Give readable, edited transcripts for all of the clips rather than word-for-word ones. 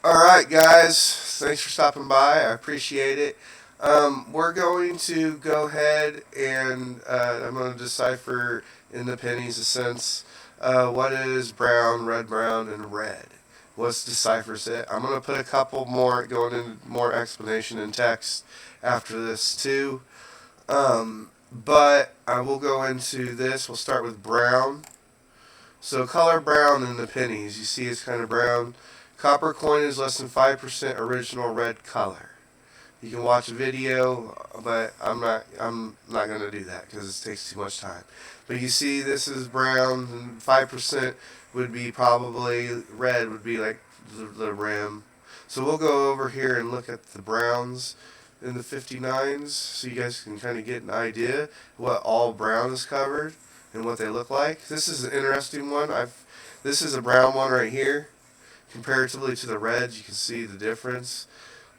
All right, guys. Thanks for stopping by. I appreciate it. We're going to go ahead and I'm going to decipher in the pennies a sense what is brown, brown, and red. What's deciphers it? I'm going to put a couple more going into more explanation in text after this too. But I will go into this. We'll start with brown. So color brown in the pennies. You see it's kind of brown. Copper coin is less than 5% original red color. You can watch a video, but I'm not going to do that because it takes too much time. But you see this is brown, and 5% would be probably red would be like the rim. So we'll go over here and look at the browns in the 59s so you guys can kind of get an idea what all brown is covered and what they look like. This is an interesting one. This is a brown one right here. Comparatively to the reds, you can see the difference.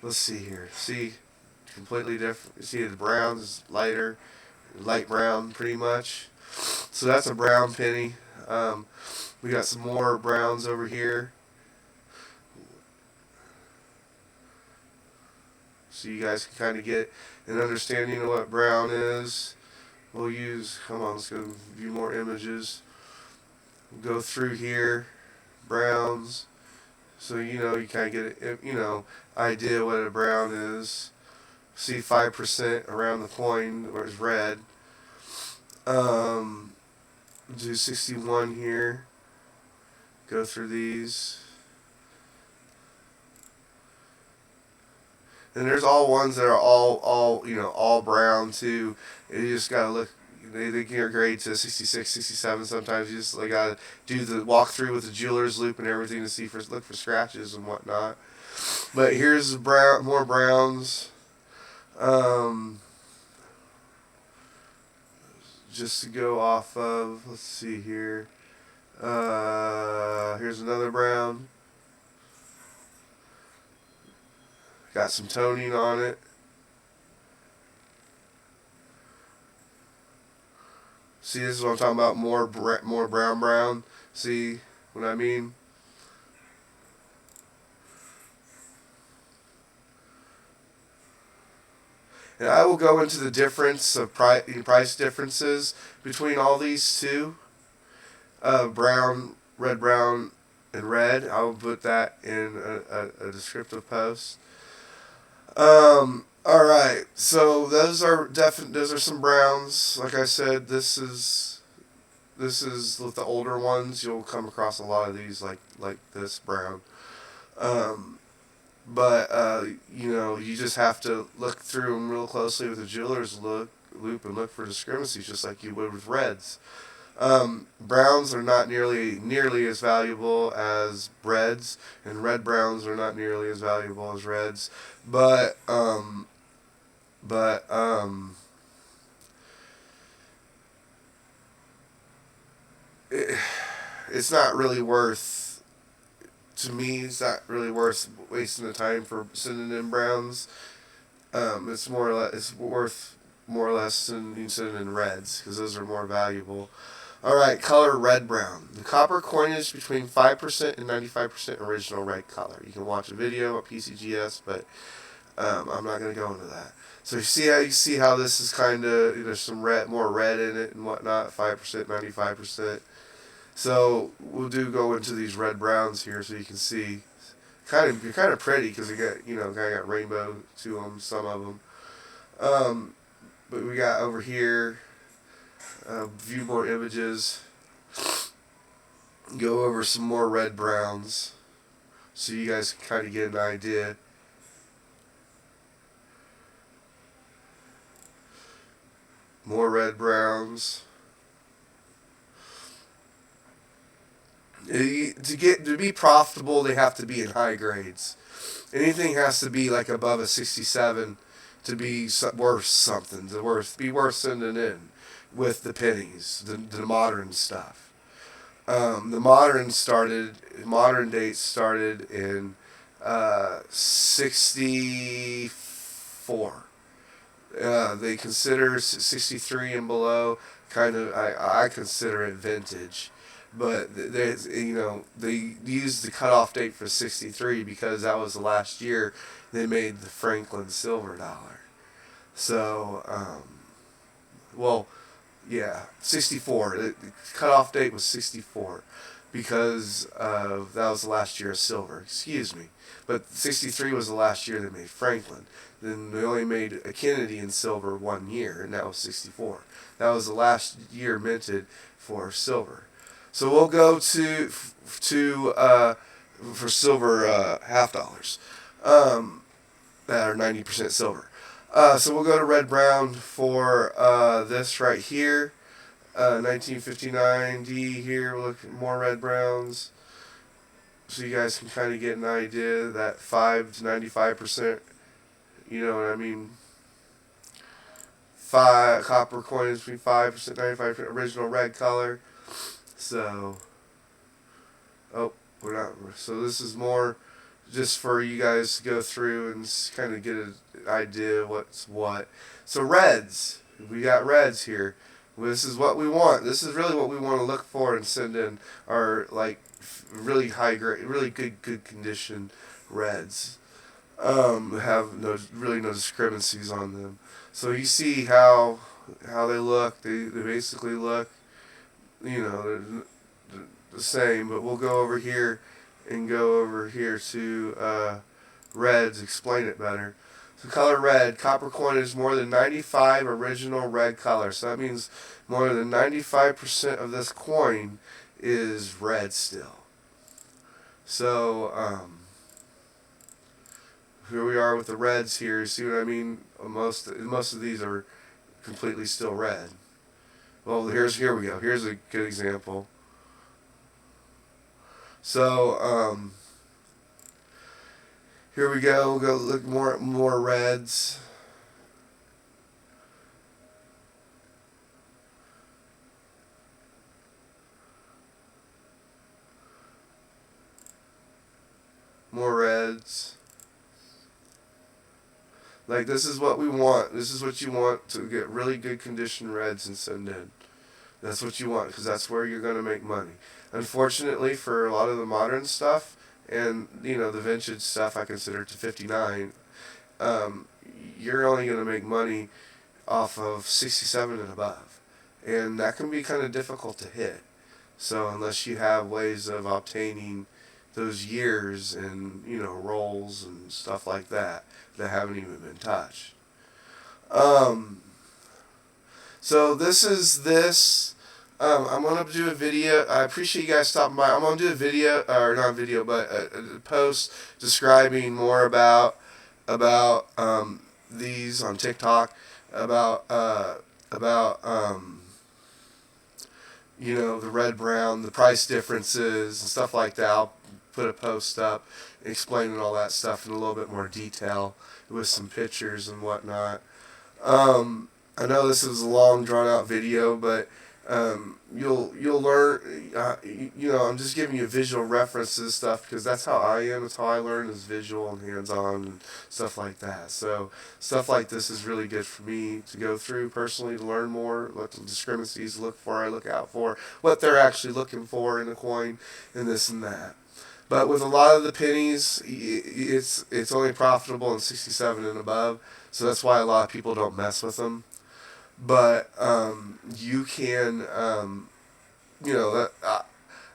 Let's see here. See, completely different. You see the brown is lighter, light brown pretty much. So that's a brown penny. We got some more browns over here. So you guys can kind of get an understanding of what brown is. We'll use, come on, let's go view more images. We'll go through here, browns. So you kind of get idea what a brown is. See 5% around the coin where it's red. Do 61 here. Go through these. And there's all ones that are all brown too. You just gotta look. They get grade to 66, 67. Sometimes you just gotta do the walkthrough with the jeweler's loop and everything to look for scratches and whatnot. But here's more browns. Just to go off of. Let's see here. Here's another brown. Got some toning on it. See, this is what I'm talking about. More brown. See what I mean? And I will go into the difference of price differences between all these two. Brown, and red. I will put that in a descriptive post. All right. So those are Those are some browns. Like I said, this is with the older ones. You'll come across a lot of these like this brown. But you just have to look through them real closely with a jeweler's loop and look for discrepancies, just like you would with reds. Browns are not nearly as valuable as reds, and red browns are not nearly as valuable as reds. But it's not really worth. To me, it's not really worth wasting the time for sending in browns. It's worth more or less than sending in reds because those are more valuable. All right, color red brown. The copper coin is between 5% and 95% original red color. You can watch a video at PCGS, but I'm not going to go into that. So you see how this is kind of there's some more red in it and whatnot. 5%, 95%. So we'll go into these red browns here, so you can see. Kind of pretty because they got kind of got rainbow to them, some of them. But we got over here. View more images. Go over some more red browns, so you guys can kind of get an idea. More red browns. To be profitable, they have to be in high grades. Anything has to be like above a 67 to be worth something. Be worth sending in with the pennies, the modern stuff. The modern dates started in 64. They consider 63 and below I consider it vintage. but they used the cutoff date for 63 because that was the last year they made the Franklin silver dollar. So, well, yeah, 64. The cutoff date was 64 because that was the last year of silver. Excuse me. But 63 was the last year they made Franklin. Then they only made a Kennedy in silver 1 year, and that was 64. That was the last year minted for silver. So we'll go to for silver half dollars that are 90% silver. So we'll go to red brown for this right here. 1959 D here. We'll look at more red browns, so you guys can kind of get an idea that 5 to 95%. You know what I mean? Copper coin is between 5% 95% original red color. So, we're not. So this is more just for you guys to go through and kind of get an idea of what's what. So reds, we got reds here. This is what we want. This is really what we want to look for and send in our like really high grade, really good condition reds. Have no discrepancies on them. So you see how they look. They basically look, they're the same. But we'll go over here and go over here to reds, explain it better. So color red, copper coin is more than 95 original red color. So that means more than 95% of this coin is red still. So here we are with the reds here. See what I mean? Most of these are completely still red. Well, here we go. Here's a good example. So here we go. We'll go look more reds. More reds. Like, this is what we want. This is what you want to get really good condition reds and send in. That's what you want, because that's where you're going to make money. Unfortunately, for a lot of the modern stuff and the vintage stuff, I consider to 59, you're only going to make money off of 67 and above, and that can be kind of difficult to hit. So unless you have ways of obtaining those years and rolls and stuff like that haven't even been touched. So this is this. I'm going to do a video. I appreciate you guys stopping by. I'm going to do a video, or not a video, but a post describing more about these on TikTok, about the red brown, the price differences and stuff like that. I'll put a post up explaining all that stuff in a little bit more detail with some pictures and whatnot. I know this is a long drawn out video, but you'll learn. I'm just giving you visual references stuff because that's how I am. That's how I learn, is visual and hands on and stuff like that. So stuff like this is really good for me to go through personally, to learn more, what the discrepancies I look out for, what they're actually looking for in a coin, and this and that. But with a lot of the pennies, it's only profitable in 67 and above, so that's why a lot of people don't mess with them. But you can,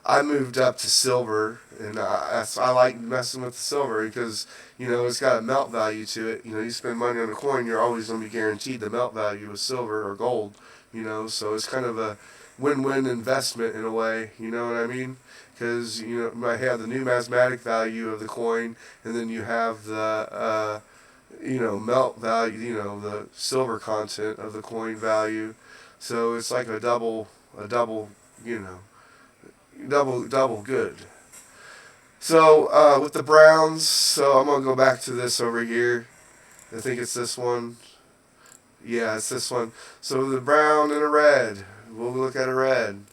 I moved up to silver, and I like messing with the silver because it's got a melt value to it. You spend money on a coin, you're always going to be guaranteed the melt value of silver or gold. So it's kind of a win-win investment in a way. You know what I mean? Because you might have the numismatic value of the coin, and then you have the melt value, the silver content of the coin value. So it's like a double good. So with the browns, so I'm gonna go back to this over here. I think it's this one. Yeah, it's this one. So the brown and a red. We'll look at a red.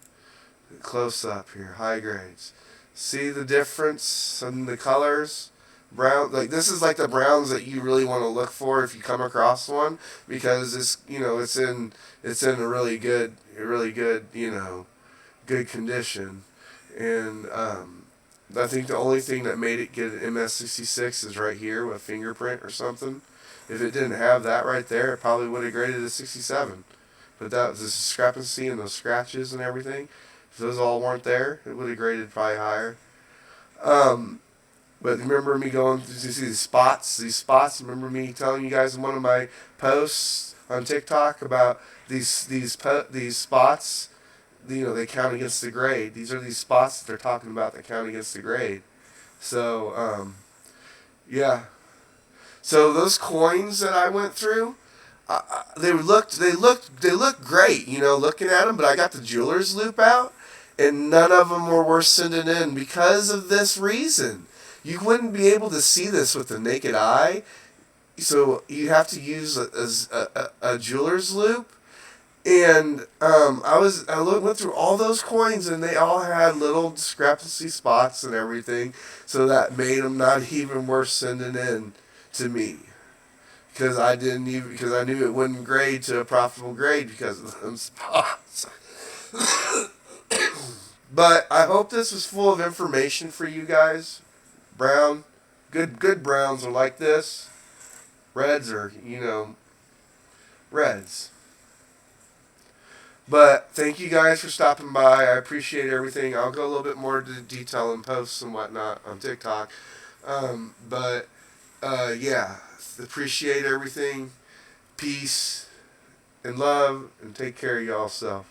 Close up here, high grades. See the difference in the colors? Brown, like this is like the browns that you really want to look for if you come across one, because it's it's in a really good good condition. And I think the only thing that made it get an MS66 is right here with fingerprint or something. If it didn't have that right there, it probably would have graded a 67. But that was the discrepancy and those scratches and everything. If those all weren't there, it would have graded probably higher. But remember me going to see these spots? These spots. Remember me telling you guys in one of my posts on TikTok about these spots. You know, they count against the grade. These are these spots that they're talking about that count against the grade. So yeah. So those coins that I went through, they looked great. You know, looking at them. But I got the jeweler's loop out, and none of them were worth sending in because of this reason. You wouldn't be able to see this with the naked eye, so you have to use a jeweler's loop. And went through all those coins, and they all had little discrepancy spots and everything, so that made them not even worth sending in to me, because I knew it wouldn't grade to a profitable grade because of them spots. But I hope this was full of information for you guys. Brown, good browns are like this. Reds are, reds. But thank you guys for stopping by. I appreciate everything. I'll go a little bit more into detail in posts and whatnot on TikTok. Yeah, appreciate everything. Peace and love, and take care of y'all self.